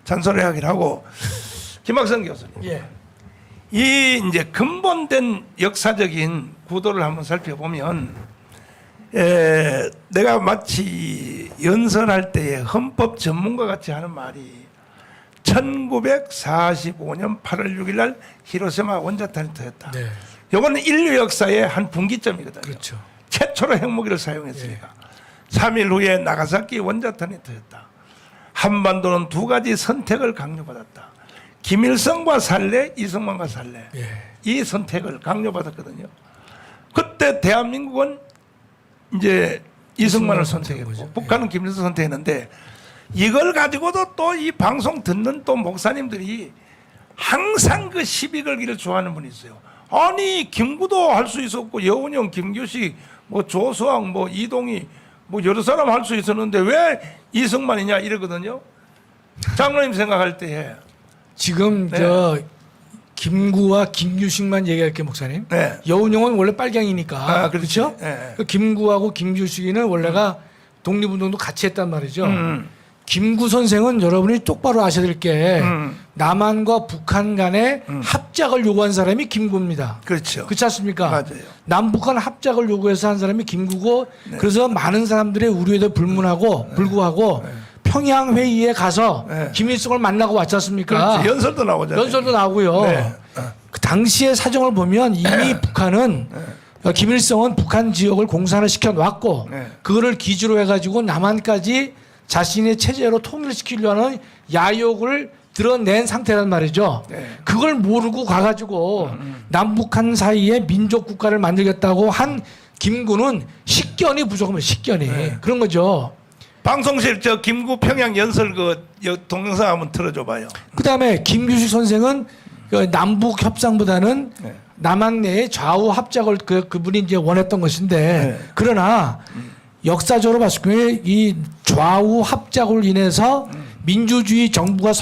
잔소리하기를 하고 김학성 교수님. 예. 이 이제 근본된 역사적인 구도를 한번 살펴보면 내가 마치 연설할 때에 헌법 전문가 같이 하는 말이 1945년 8월 6일 날 히로시마 원자탄이 터졌다. 네. 이거는 인류 역사의 한 분기점이거든요. 그렇죠. 최초로 핵무기를 사용했으니까. 3일 후에 나가사키 원자탄이 터졌다. 한반도는 두 가지 선택을 강요받았다. 김일성과 살래, 이승만과 살래. 예. 이 선택을 강요받았거든요. 그때 대한민국은 이제 이승만을 선택했고 거죠. 북한은 김일성 선택했는데 이걸 가지고도 또 이 방송 듣는 또 목사님들이 항상 그 시비 걸기를 좋아하는 분이 있어요. 아니 김구도 할 수 있었고 여운형, 김규식, 뭐 조수왕, 뭐 이동희, 뭐 여러 사람 할 수 있었는데 왜 이승만이냐 이러거든요. 장로님 생각할 때에 지금 네. 저 김구와 김규식만 얘기할게요, 목사님. 네. 여운형은 원래 빨갱이니까. 아, 그렇지. 그렇죠? 네. 그 김구하고 김규식이는 원래가 독립운동도 같이 했단 말이죠. 김구 선생은 여러분이 똑바로 아셔야 될 게 남한과 북한 간의 합작을 요구한 사람이 김구입니다. 그렇죠. 그렇지 않습니까? 맞아요. 남북한 합작을 요구해서 한 사람이 김구고 네. 그래서 많은 사람들의 우려에도 불구하고 평양 회의에 가서 네. 김일성을 만나고 왔지 않습니까? 그렇지. 연설도 나오잖아요. 연설도 나오고요. 네. 그 당시의 사정을 보면 이미 북한은 김일성은 북한 지역을 공산을 시켜놨고 네. 그거를 기지로 해가지고 남한까지 자신의 체제로 통일시키려는 야욕을 드러낸 상태란 말이죠. 네. 그걸 모르고 가가지고 남북한 사이에 민족 국가를 만들겠다고 한 김구는 식견이 부족합니다. 식견이. 네. 그런 거죠. 방송실 저 김구 평양 연설 그 동영상 한번 틀어줘 봐요. 그다음에 김규식 선생은 그 남북 협상보다는 네. 남한 내의 좌우 합작을 그분이 이제 원했던 것인데 네. 그러나 역사적으로 봤을 때 이 좌우 합작을 인해서 민주주의 정부가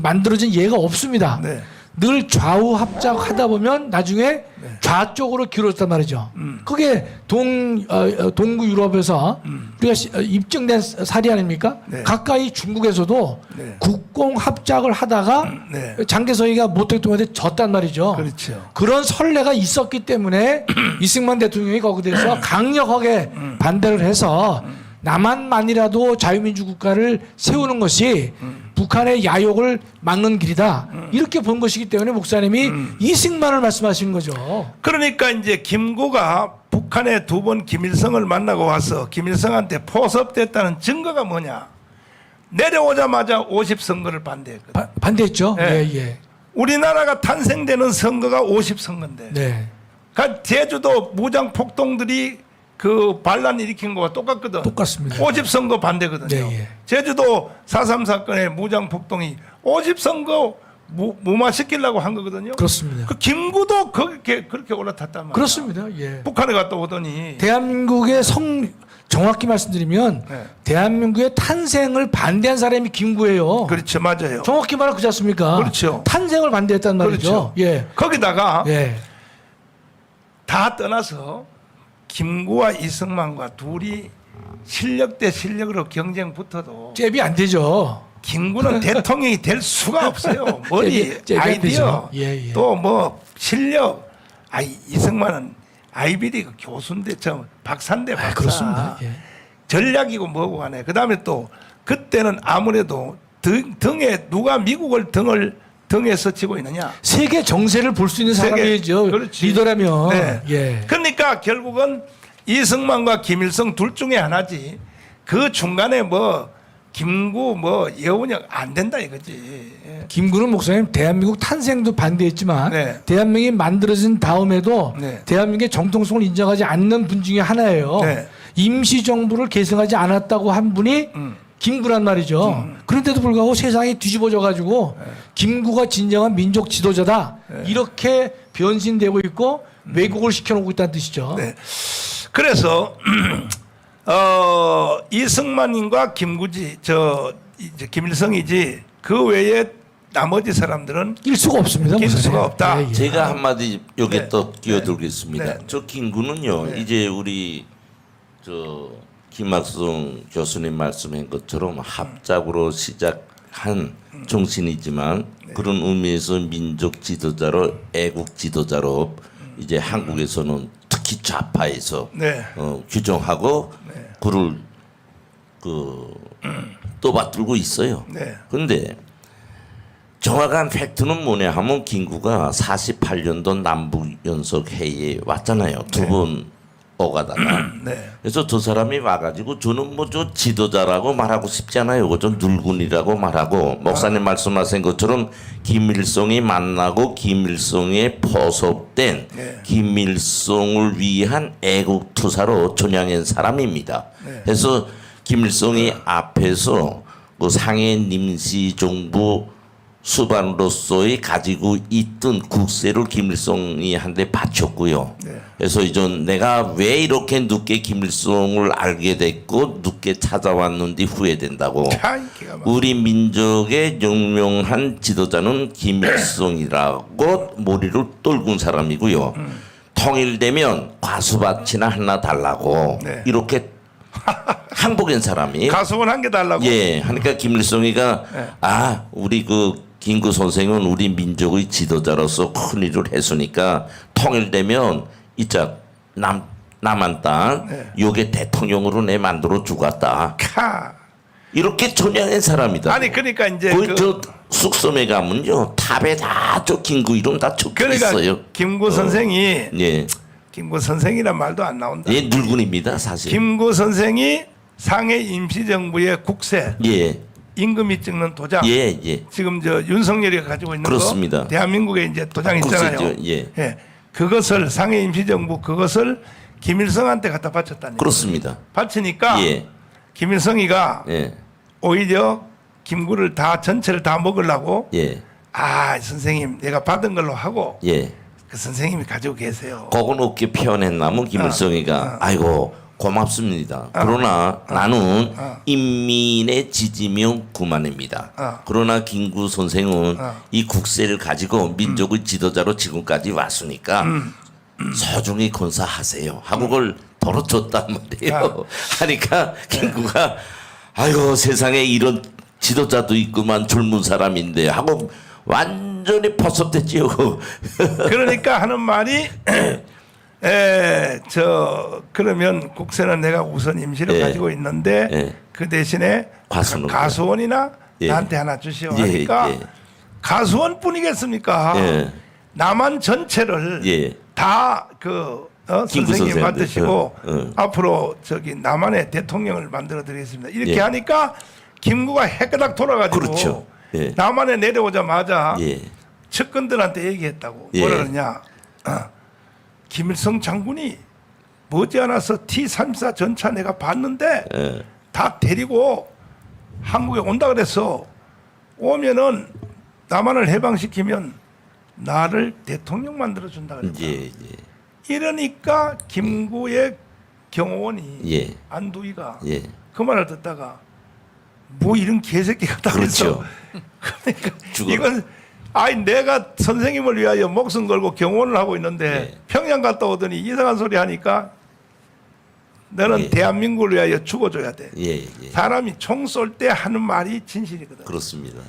만들어진 예가 없습니다. 네. 늘 좌우 합작하다 보면 나중에 좌쪽으로 기울었단 말이죠. 그게 동구 유럽에서 우리가 입증된 사례 아닙니까? 네. 가까이 중국에서도 네. 국공 합작을 하다가 네. 장개석이가 모 대통령한테 졌단 말이죠. 그렇죠. 그런 선례가 있었기 때문에 이승만 대통령이 거기에서 강력하게 반대를 해서 남한만이라도 자유민주 국가를 세우는 것이 북한의 야욕을 막는 길이다. 이렇게 본 것이기 때문에 목사님이 이승만을 말씀하신 거죠. 그러니까 이제 김구가 북한에 두 번 김일성을 만나고 와서 김일성한테 포섭됐다는 증거가 뭐냐? 내려오자마자 50선거를 반대했거든. 반대했죠. 네. 예, 예. 우리나라가 탄생되는 선거가 50선거인데 네. 그러니까 제주도 무장 폭동들이 그 반란 일으킨 거와 똑같거든. 똑같습니다. 50선거 반대거든요. 네, 예. 제주도 4.3 사건의 무장 폭동이 50선거 무마시키려고 한 거거든요. 그렇습니다. 그 김구도 그렇게 올라탔단 말이야. 그렇습니다. 예. 북한에 갔다 오더니 대한민국의 정확히 말씀드리면 네. 대한민국의 탄생을 반대한 사람이 김구예요. 그렇죠, 맞아요. 정확히 말하면 그렇지 않습니까? 그렇죠. 탄생을 반대했단 말이죠. 그렇죠. 예. 거기다가 예. 다 떠나서 김구와 이승만과 둘이 실력 대 실력으로 경쟁 붙어도 잽이 안 되죠. 김구는 대통령이 될 수가 없어요. 머리, 잽이 안 아이디어, 되죠. 예, 예. 또 뭐 실력. 이승만은 아이비리그 교수인데 박사인데 박사. 그렇습니다. 예. 전략이고 뭐고 하네. 그다음에 또 그때는 아무래도 등에 누가 미국을 등에 서치고 있느냐. 세계 정세를 볼 수 있는 사람이죠. 그렇지. 리더라면. 네. 예. 그러니까 결국은 이승만과 김일성 둘 중에 하나지. 그 중간에 뭐 김구 뭐 여운형 안 된다 이거지. 예. 김구는 목사님 대한민국 탄생도 반대했지만 네. 대한민국이 만들어진 다음에도 네. 대한민국의 정통성을 인정하지 않는 분 중에 하나예요. 네. 임시정부를 계승하지 않았다고 한 분이 김구란 말이죠. 그런데도 불구하고 세상이 뒤집어져 가지고 김구가 진정한 민족 지도자다. 이렇게 변신되고 있고 왜곡을 시켜놓고 있다는 뜻이죠. 네. 그래서 이승만님과 김구지 이제 김일성이지 그 외에 나머지 사람들은 낄 수가 없습니다. 낄 목사님. 수가 없다. 예, 예. 제가 한마디 여기 네. 또 끼어들겠습니다. 네. 저 김구는요, 네. 이제 우리 김학성 교수님 말씀한 것처럼 합작으로 정신이지만 그런 의미에서 민족 지도자로 애국 지도자로 이제 한국에서는 특히 좌파에서 네. 규정하고 네. 그를 떠받들고 있어요. 네. 그런데 정확한 팩트는 뭐냐 하면 김구가 48년도 남북 연석 회의에 왔잖아요. 두 번 오가다가. 네. 그래서 두 사람이 와가지고 저는 뭐 저 지도자라고 말하고 싶지 않아요. 그좀 늙은이라고 말하고 목사님 말씀하신 것처럼 김일성이 만나고 김일성에 포섭된 네. 김일성을 위한 애국 투사로 전향한 사람입니다. 네. 그래서 김일성이 앞에서 그 상해 임시정부 수반으로서의 가지고 있던 국세를 김일성이 한테 바쳤고요. 네. 그래서 이제 내가 왜 이렇게 늦게 김일성을 알게 됐고 늦게 찾아왔는지 후회된다고. 참 기가 막혀. 우리 민족의 유명한 지도자는 김일성이라고 머리를 떨군 사람이고요. 통일되면 과수밭이나 하나 달라고 네. 이렇게 항복한 사람이. 가수원 한 개 달라고. 예, 하니까 김일성이가 네. 우리 그 김구 선생은 우리 민족의 지도자로서 큰 일을 했으니까 통일되면 이자 남한 땅 네. 요게 대통령으로 내 만들어 주겠다. 카. 이렇게 전향한 사람이다. 아니 그러니까 이제 저 숙섬에 가면요 탑에 다 저 김구 이름 다 적혀 그러니까 있어요. 김구 선생이 예, 김구 선생이란 말도 안 나온다. 예 늙은입니다 사실. 김구 선생이 상해 임시정부의 국세 예, 임금이 찍는 도장. 예, 예. 지금 저 윤석열이 가지고 있는 그렇습니다. 거 대한민국에 이제 도장 있잖아요. 국세죠, 예. 그것을 상해 임시정부 그것을 김일성한테 갖다 바쳤다니. 그렇습니다. 바치니까 예, 김일성이가 예, 오히려 김구를 다 전체를 다 먹으려고 예, 선생님 내가 받은 걸로 하고 예. 그 선생님이 가지고 계세요. 그건 어떻게 표현했나면 김일성이가 아이고 고맙습니다. 그러나 나는 인민의 지지명 구만입니다. 그러나 김구 선생은 이 국세를 가지고 민족의 지도자로 지금까지 왔으니까 소중히 건사하세요. 하고 그걸 덜어줬단 말이에요. 하니까 김구가 아이고 세상에 이런 지도자도 있구만 젊은 사람인데 하고 완전히 포섭됐지요. 그러니까 하는 말이 그러면 국세는 내가 우선 임시로 예. 가지고 있는데 예. 그 대신에 과수는 가수원이나 예. 나한테 하나 주시오 예, 하니까 예. 가수원뿐이겠습니까? 예. 남한 전체를 예. 다 김구 선생님 선생님들. 맡으시고 어. 앞으로 저기 남한의 대통령을 만들어 드리겠습니다. 이렇게 예. 하니까 김구가 해까닥 돌아가지고 그렇죠. 예. 남한에 내려오자마자 예. 측근들한테 얘기했다고. 예. 뭐라 그러냐. 김일성 장군이 머지않아서 T-34 전차 내가 봤는데 예. 다 데리고 한국에 온다 그랬어. 오면은 남한을 해방시키면 나를 대통령 만들어준다 그랬다. 예. 예. 이러니까 김구의 경호원이 예. 안두희가 예. 그 말을 듣다가 뭐 이런 개새끼 같다 그랬어. 그렇죠. 그러니까 죽어라. 이건 내가 선생님을 위하여 목숨 걸고 경호원을 하고 있는데 예. 평양 갔다 오더니 이상한 소리 하니까 너는 예. 대한민국을 위하여 죽어줘야 돼. 예. 예. 사람이 총 쏠 때 하는 말이 진실이거든. 그렇습니다.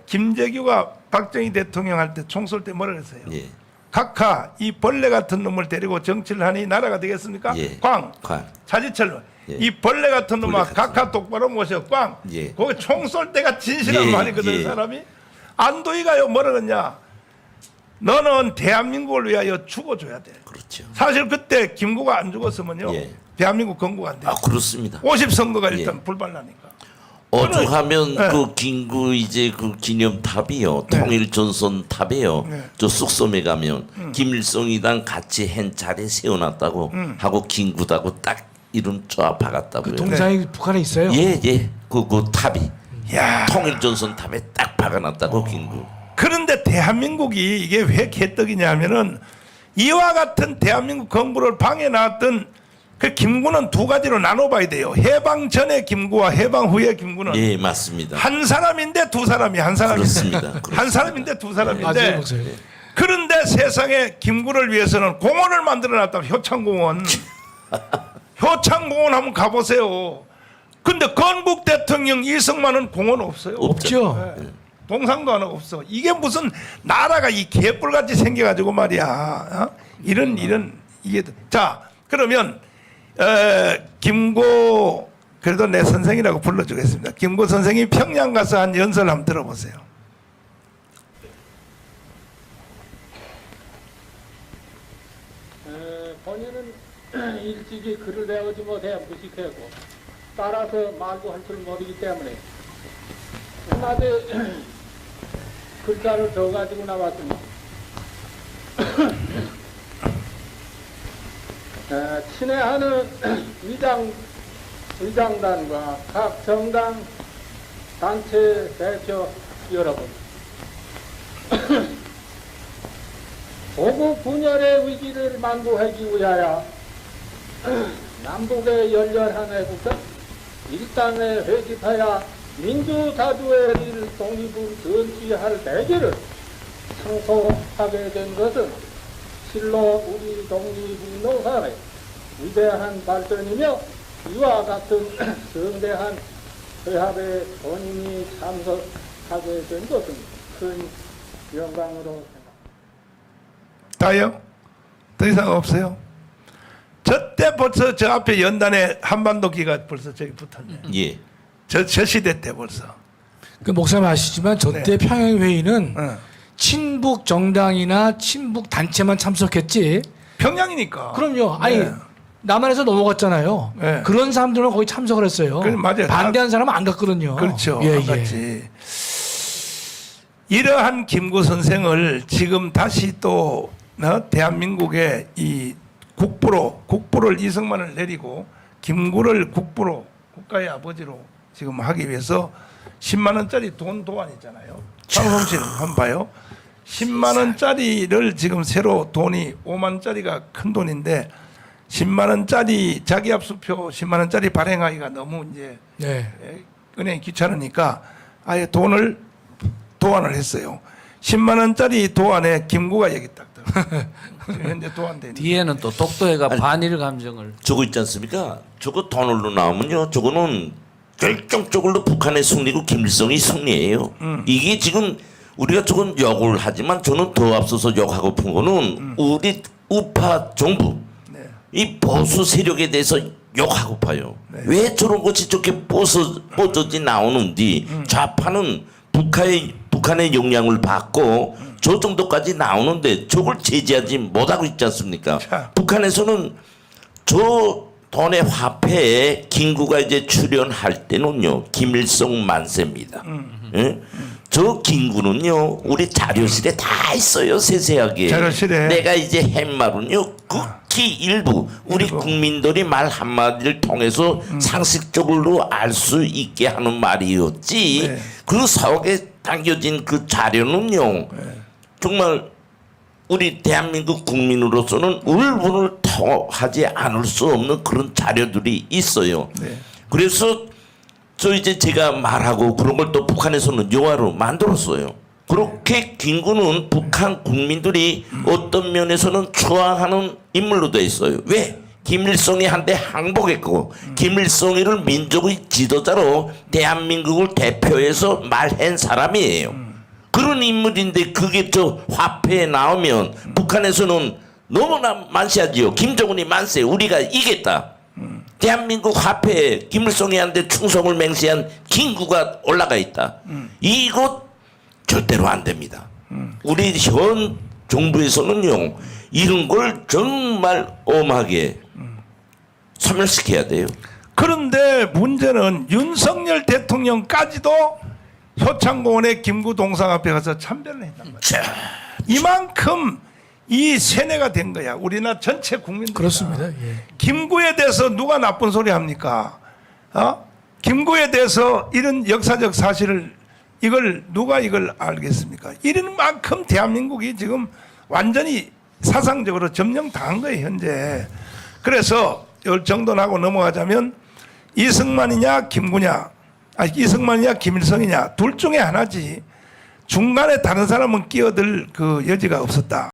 김재규가 박정희 대통령 할 때 총 쏠 때 뭐라 그랬어요? 예. 각하 이 벌레 같은 놈을 데리고 정치를 하니 나라가 되겠습니까? 예. 꽝. 꽝. 차지철로. 예. 이 벌레 같은 놈아 벌레 같은 각하 똑바로 모셔 꽝. 예. 거기 총 쏠 때가 진실한 예. 말이거든 예. 사람이. 안도희가요 뭐라 그랬냐? 너는 대한민국을 위하여 죽어줘야 돼. 그렇죠. 사실 그때 김구가 안 죽었으면요 예. 대한민국 건국 안 돼. 그렇습니다. 50선거가 일단 예. 불발나니까. 어죽하면 네. 그 김구 이제 그 기념탑이요. 네. 통일전선탑이요. 네. 저 숙섬에 가면 김일성이랑 같이 한 자리에 세워놨다고 하고 김구다고 딱 이름 쫙 박았다고요. 동상이 북한에 있어요. 예, 예. 그 탑이 야. 통일전선 탑에 딱 박아놨다고 김구. 그런데 대한민국이 이게 왜 개떡이냐면은 이와 같은 대한민국 건국을 방해놨던 그 김구는 두 가지로 나눠봐야 돼요. 해방 전의 김구와 해방 후의 김구는 예, 맞습니다. 한 사람인데 두 사람이 한 사람인데 그렇습니다. 한 사람인데 두 맞아요, 사람인데 목사님. 그런데 세상에 김구를 위해서는 공원을 만들어놨다. 효창공원. 효창공원 한번 가보세요. 근데 건국 대통령 이승만은 공헌 없어요. 없죠. 네. 동상도 하나 없어. 이게 무슨 나라가 이 개뿔같이 생겨가지고 말이야. 어? 이런 이게 자 그러면 김고 그래도 내 선생이라고 불러주겠습니다. 김고 선생이 평양 가서 한 연설 한번 들어보세요. 본인은 일찍이 글을 배우지 못해 무식하고 따라서 말도 할 줄 모르기 때문에 한마디 글자를 더 가지고 나왔습니다. 친애하는 의장단과 각 정당 단체 대표 여러분, 보국 분열의 위기를 만두하기 위하여 남북의 열렬한 애국자 일당에 회집하여 민주자주의 일 독립을 전취할 대계를 성소하게 된 것은 실로 우리 독립운동사의 위대한 발전이며 이와 같은 성대한 회합에 본인이 참석하게 된 것은 큰 영광으로 생각합니다. 다요? 더 이상 없어요? 저때 벌써 저 앞에 연단에 한반도기가 벌써 저기 붙었네. 예. 저 시대 때 벌써. 그 목사님 아시지만 저때 평양 회의는 어. 친북 정당이나 친북 단체만 참석했지. 평양이니까. 그럼요. 아니 네. 남한에서 넘어갔잖아요. 네. 그런 사람들은 거기 참석을 했어요. 맞아요. 반대한 사람은 안 갔거든요. 그렇죠. 예, 안 예. 갔지. 이러한 김구 선생을 지금 다시 또 대한민국의 이 국부를 이승만을 내리고 김구를 국부로 국가의 아버지로 지금 하기 위해서 10만 원짜리 돈 도안 있잖아요. 방송실 한번 봐요. 10만 원짜리를 지금 새로 돈이 5만 원짜리가 큰 돈인데 10만 원짜리 자기압수표 10만 원짜리 발행하기가 너무 이제 네. 은행이 귀찮으니까 아예 돈을 도안을 했어요. 10만 원짜리 도안에 김구가 여기 딱 들어. 지금 현재 도안돼. 뒤에는 또 독도해가 반일 감정을 저거 있지 않습니까? 저거 돈으로 나오면요. 저거는 결정적으로 북한의 승리고 김일성이 승리예요. 이게 지금 우리가 저건 욕을 하지만 저는 더 앞서서 욕하고 픈 거는 우리 우파 정부 이 보수 세력에 대해서 욕하고파요. 왜 저런 것이 저렇게 뻗어지 나오는지 좌파는 북한의 영향을 받고 저 정도까지 나오는데 저걸 제지하지 못하고 있지 않습니까? 자. 북한에서는 저 돈의 화폐에 김구가 이제 출연할 때는요 김일성 만세입니다. 예? 저 김구는요 우리 자료실에 다 있어요 세세하게. 자료실에. 내가 이제 한 말은요 극히 일부 우리 일부. 국민들이 말 한마디를 통해서 상식적으로 알 수 있게 하는 말이었지. 네. 그 속에 담겨진 그 자료는요 정말 우리 대한민국 국민으로서는 울분을 토하지 않을 수 없는 그런 자료들이 있어요. 네. 그래서 저 이제 제가 말하고 그런 걸 또 북한에서는 영화로 만들었어요. 그렇게 김구는 북한 국민들이 어떤 면에서는 추앙하는 인물로 돼 있어요. 왜? 김일성이 한때 항복했고 김일성이를 민족의 지도자로 대한민국을 대표해서 말한 사람이에요. 그런 인물인데 그게 저 화폐에 나오면 북한에서는 너무나 만세하지요. 김정은이 만세 우리가 이겼다. 대한민국 화폐에 김일성이한테 충성을 맹세한 김구가 올라가 있다. 이것 절대로 안 됩니다. 우리 현 정부에서는요 이런 걸 정말 엄하게 소멸시켜야 돼요. 그런데 문제는 윤석열 대통령까지도 효창공원의 김구 동상 앞에 가서 참배를 했단 말이에요. 자, 이만큼 이 세뇌가 된 거야. 우리나라 전체 국민들. 그렇습니다. 예. 김구에 대해서 누가 나쁜 소리 합니까? 김구에 대해서 이런 역사적 사실을 누가 이걸 알겠습니까? 이런 만큼 대한민국이 지금 완전히 사상적으로 점령당한 거예요, 현재. 그래서 이걸 정돈하고 넘어가자면 이승만이냐 김구냐, 이승만이냐 김일성이냐 둘 중에 하나지 중간에 다른 사람은 끼어들 그 여지가 없었다.